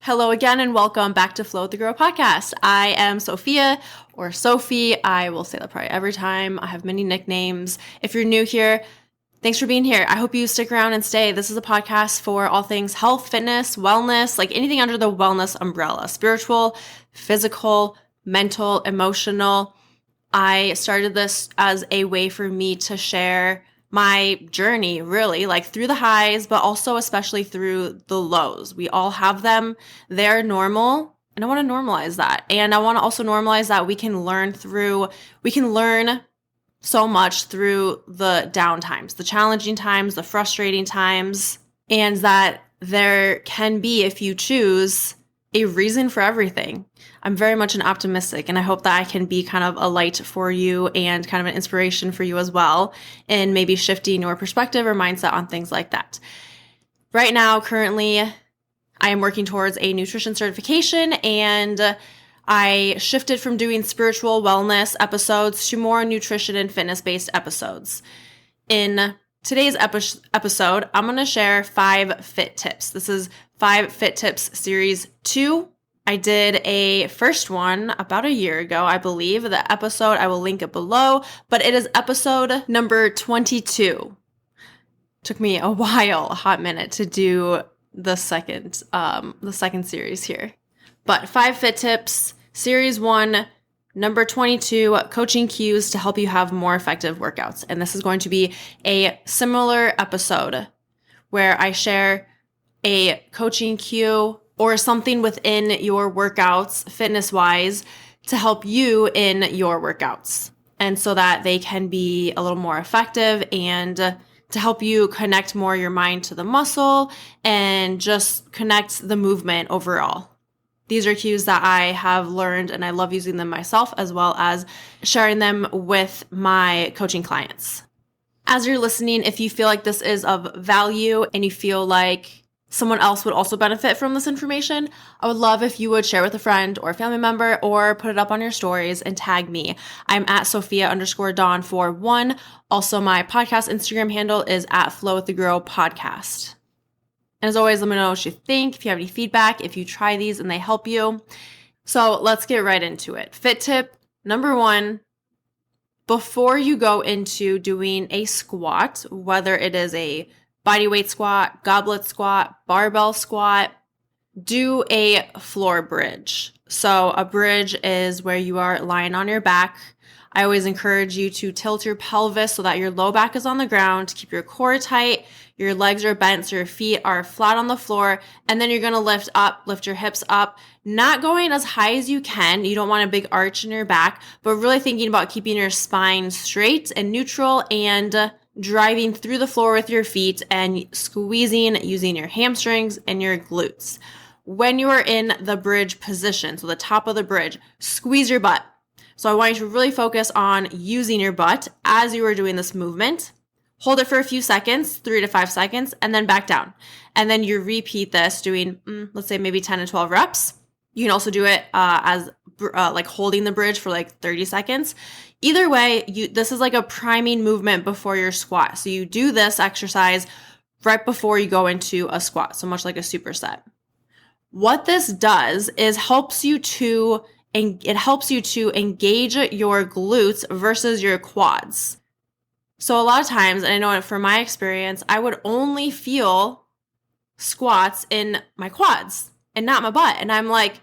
Hello again and welcome back to Flow with the Girl podcast. I am Sophia or Sophie. I will say that probably every time. I have many nicknames. If you're new here, thanks for being here. I hope you stick around and stay. This is a podcast for all things health, fitness, wellness, like anything under the wellness umbrella, spiritual, physical, mental, emotional. I started this as a way for me to share my journey, really, like through the highs, but also especially through the lows. We all have them. They're normal. And I want to normalize that. And I want to also normalize that we can learn so much through the down times, the challenging times, the frustrating times, and that there can be, if you choose, a reason for everything. I'm very much an optimistic, and I hope that I can be kind of a light for you and kind of an inspiration for you as well, and maybe shifting your perspective or mindset on things like that. Right now, currently, I am working towards a nutrition certification, and I shifted from doing spiritual wellness episodes to more nutrition and fitness-based episodes. In today's episode, I'm going to share 5 fit tips. This is 5 fit tips series 2. I did a first one about a year ago, I believe. The episode, I will link it below, but it is episode number 22. Took me a while, a hot minute to do the second series here. But 5 fit tips, series 1, number 22, coaching cues to help you have more effective workouts. And this is going to be a similar episode where I share a coaching cue or something within your workouts, fitness-wise, to help you in your workouts. And so that they can be a little more effective and to help you connect more your mind to the muscle and just connect the movement overall. These are cues that I have learned and I love using them myself, as well as sharing them with my coaching clients. As you're listening, if you feel like this is of value and you feel like someone else would also benefit from this information, I would love if you would share with a friend or a family member or put it up on your stories and tag me. I'm at Sophia_Dawn41. Also, my podcast Instagram handle is at Flow with the Girl Podcast. And as always, let me know what you think, if you have any feedback, if you try these and they help you. So let's get right into it. Fit tip number 1, before you go into doing a squat, whether it is a bodyweight squat, goblet squat, barbell squat, do a floor bridge. So a bridge is where you are lying on your back. I always encourage you to tilt your pelvis so that your low back is on the ground, keep your core tight, your legs are bent so your feet are flat on the floor, and then you're going to lift your hips up, not going as high as you can. You don't want a big arch in your back, but really thinking about keeping your spine straight and neutral and driving through the floor with your feet and squeezing using your hamstrings and your glutes. When you are in the bridge position, so the top of the bridge, squeeze your butt. So I want you to really focus on using your butt as you are doing this movement. Hold it for a few seconds, 3 to 5 seconds, and then back down. And then you repeat this doing, let's say maybe 10 to 12 reps. You can also do it as like holding the bridge for like 30 seconds. Either way, this is like a priming movement before your squat. So you do this exercise right before you go into a squat, so much like a superset. What this does is it helps you to engage your glutes versus your quads. So a lot of times, and I know from my experience, I would only feel squats in my quads and not my butt. And I'm like,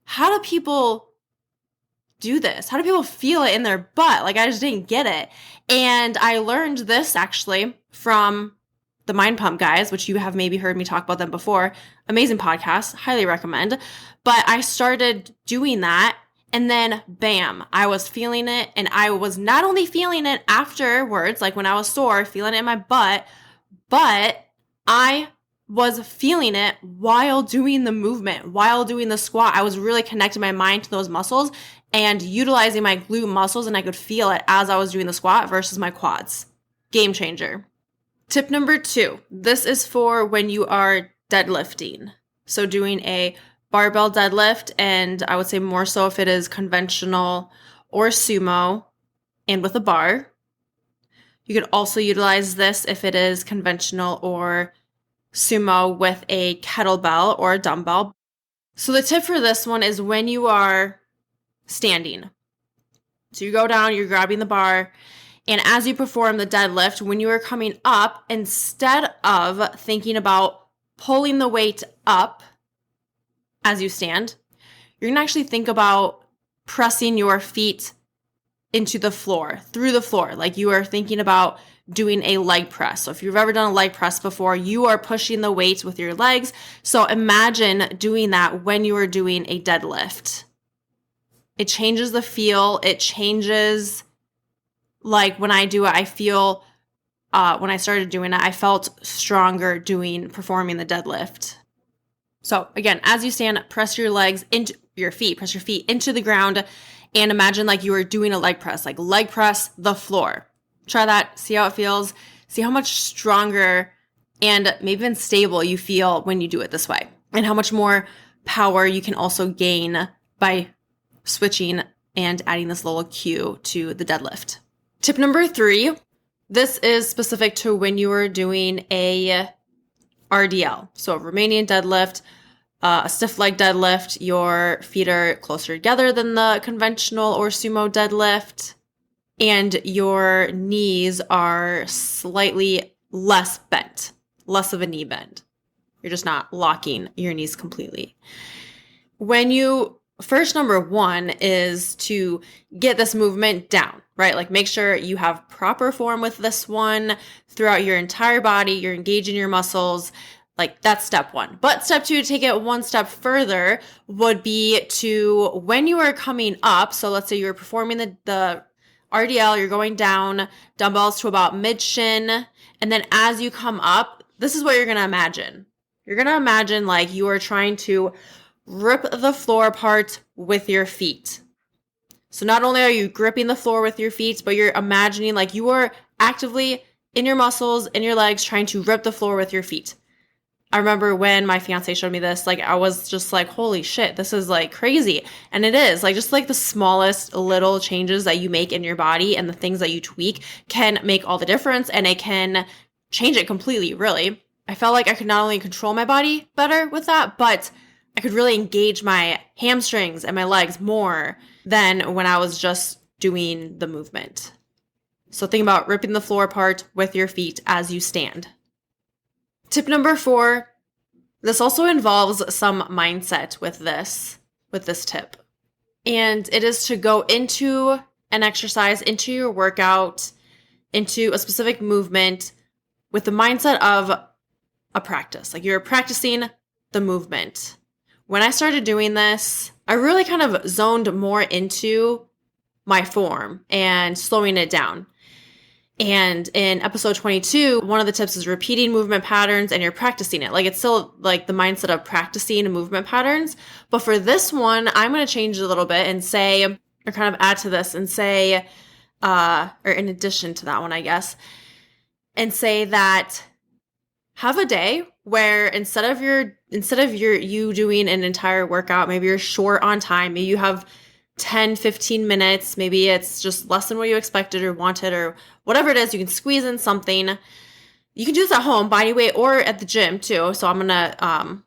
how do people do this? How do people feel it in their butt? Like, I just didn't get it. And I learned this actually from the Mind Pump guys, which you have maybe heard me talk about them before. Amazing podcast, highly recommend. But I started doing that, and then bam, I was feeling it. And I was not only feeling it afterwards, like when I was sore, feeling it in my butt, but I was feeling it while doing the movement, while doing the squat. I was really connecting my mind to those muscles and utilizing my glute muscles, and I could feel it as I was doing the squat versus my quads. Game changer. Tip number 2. This is for when you are deadlifting. So doing a barbell deadlift, and I would say more so if it is conventional or sumo and with a bar. You could also utilize this if it is conventional or sumo with a kettlebell or a dumbbell. So the tip for this one is when you are standing. So you go down, you're grabbing the bar, and as you perform the deadlift, when you are coming up, instead of thinking about pulling the weight up as you stand, you're going to actually think about pressing your feet into the floor, through the floor, like you are thinking about doing a leg press. So if you've ever done a leg press before, you are pushing the weight with your legs. So imagine doing that when you are doing a deadlift. It changes the feel. It changes, like when I do it, I feel, when I started doing it, I felt stronger performing the deadlift. So again, as you stand, press your legs into your feet, press your feet into the ground, and imagine like you are doing a leg press, like leg press the floor. Try that, see how it feels, see how much stronger and maybe even stable you feel when you do it this way, and how much more power you can also gain by switching and adding this little cue to the deadlift. Tip number 3, this is specific to when you are doing a RDL, so a Romanian deadlift, a stiff leg deadlift. Your feet are closer together than the conventional or sumo deadlift, and your knees are slightly less bent, less of a knee bend. You're just not locking your knees completely. First, number 1 is to get this movement down, right? Like make sure you have proper form with this one throughout your entire body. You're engaging your muscles. Like that's step 1. But step 2, to take it one step further, would be to, when you are coming up, so let's say you're performing the RDL, you're going down, dumbbells to about mid-shin, and then as you come up, this is what you're going to imagine. You're going to imagine like you are trying to rip the floor apart with your feet. So not only are you gripping the floor with your feet, but you're imagining like you are actively in your muscles, in your legs, trying to rip the floor with your feet. I remember when my fiance showed me this, like I was just like, holy shit, this is like crazy. And it is like, just like the smallest little changes that you make in your body and the things that you tweak can make all the difference, and it can change it completely, really. I felt like I could not only control my body better with that, but I could really engage my hamstrings and my legs more than when I was just doing the movement. So think about ripping the floor apart with your feet as you stand. Tip number 4, this also involves some mindset with this tip. And it is to go into an exercise, into your workout, into a specific movement with the mindset of a practice. Like you're practicing the movement. When I started doing this, I really kind of zoned more into my form and slowing it down. And in episode 22, one of the tips is repeating movement patterns, and you're practicing it. Like it's still like the mindset of practicing movement patterns. But for this one, I'm going to change it a little bit and say, or kind of add to this and say, or in addition to that one, I guess, and say that have a day where instead of you doing an entire workout, maybe you're short on time, maybe you have 10, 15 minutes, maybe it's just less than what you expected or wanted or whatever it is, you can squeeze in something. You can do this at home, body weight, or at the gym too. So I'm going to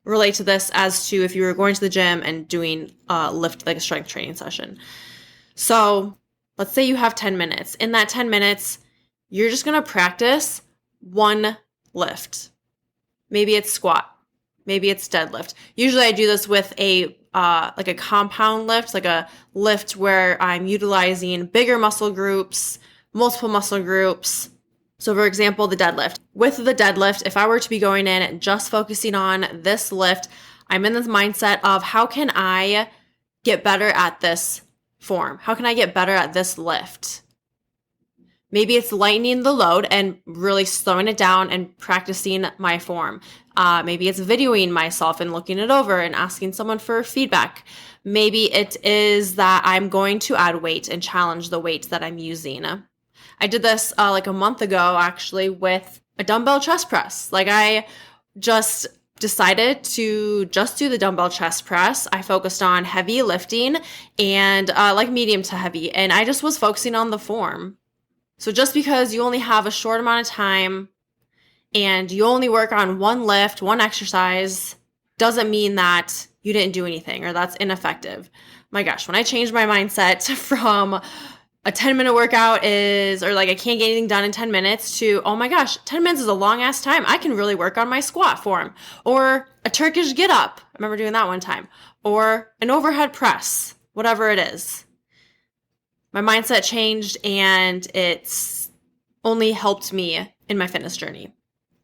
relate to this as to if you were going to the gym and doing lift, like a strength training session. So let's say you have 10 minutes. In that 10 minutes, you're just going to practice one lift. Maybe it's squat. Maybe it's deadlift. Usually I do this with a compound lift, like a lift where I'm utilizing bigger muscle groups, multiple muscle groups. So for example, the deadlift. With the deadlift, if I were to be going in just focusing on this lift, I'm in this mindset of how can I get better at this form? How can I get better at this lift? Maybe it's lightening the load and really slowing it down and practicing my form. Maybe it's videoing myself and looking it over and asking someone for feedback. Maybe it is that I'm going to add weight and challenge the weight that I'm using. I did this like a month ago, actually, with a dumbbell chest press. Like I just decided to just do the dumbbell chest press. I focused on heavy lifting and like medium to heavy. And I just was focusing on the form. So just because you only have a short amount of time and you only work on one lift, one exercise, doesn't mean that you didn't do anything or that's ineffective. My gosh, when I changed my mindset from a 10-minute workout or like I can't get anything done in 10 minutes to, oh my gosh, 10 minutes is a long ass time. I can really work on my squat form or a Turkish get up. I remember doing that one time, or an overhead press, whatever it is. My mindset changed and it's only helped me in my fitness journey.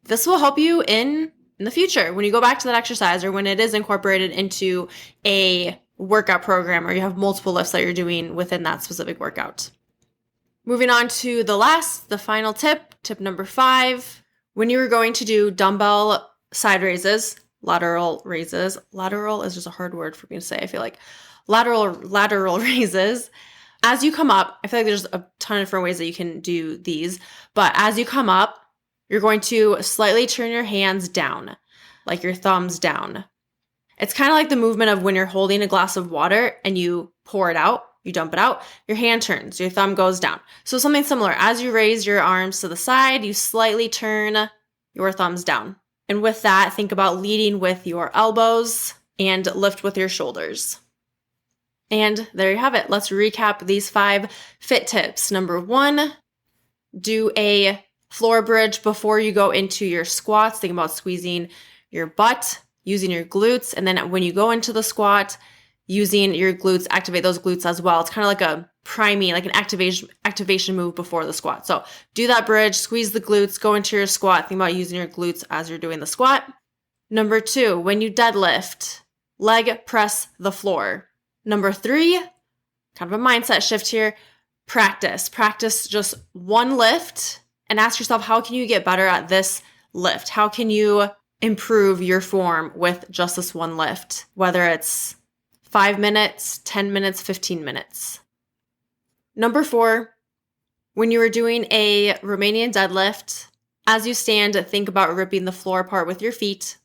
This will help you in the future when you go back to that exercise or when it is incorporated into a workout program or you have multiple lifts that you're doing within that specific workout. Moving on to the final tip number 5. When you are going to do dumbbell side raises, lateral raises, lateral is just a hard word for me to say, I feel like, lateral raises, as you come up, I feel like there's a ton of different ways that you can do these, but as you come up, you're going to slightly turn your hands down, like your thumbs down. It's kind of like the movement of when you're holding a glass of water and you pour it out, you dump it out, your hand turns, your thumb goes down. So something similar. As you raise your arms to the side, you slightly turn your thumbs down. And with that, think about leading with your elbows and lift with your shoulders. And there you have it. Let's recap these 5 fit tips. Number 1, do a floor bridge before you go into your squats. Think about squeezing your butt, using your glutes. And then when you go into the squat, using your glutes, activate those glutes as well. It's kind of like a priming, like an activation move before the squat. So do that bridge, squeeze the glutes, go into your squat. Think about using your glutes as you're doing the squat. Number 2, when you deadlift, leg press the floor. Number 3, kind of a mindset shift here, practice. Practice just one lift and ask yourself, how can you get better at this lift? How can you improve your form with just this one lift? Whether it's 5 minutes, 10 minutes, 15 minutes. Number 4, when you are doing a Romanian deadlift, as you stand, think about ripping the floor apart with your feet.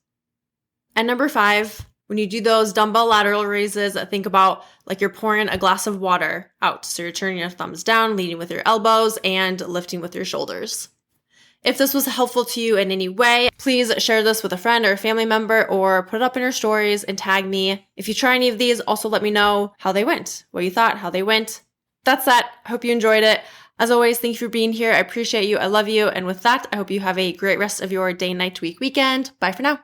And number 5, when you do those dumbbell lateral raises, think about like you're pouring a glass of water out. So you're turning your thumbs down, leading with your elbows, and lifting with your shoulders. If this was helpful to you in any way, please share this with a friend or a family member or put it up in your stories and tag me. If you try any of these, also let me know how they went, what you thought, how they went. That's that. I hope you enjoyed it. As always, thank you for being here. I appreciate you. I love you. And with that, I hope you have a great rest of your day, night, week, weekend. Bye for now.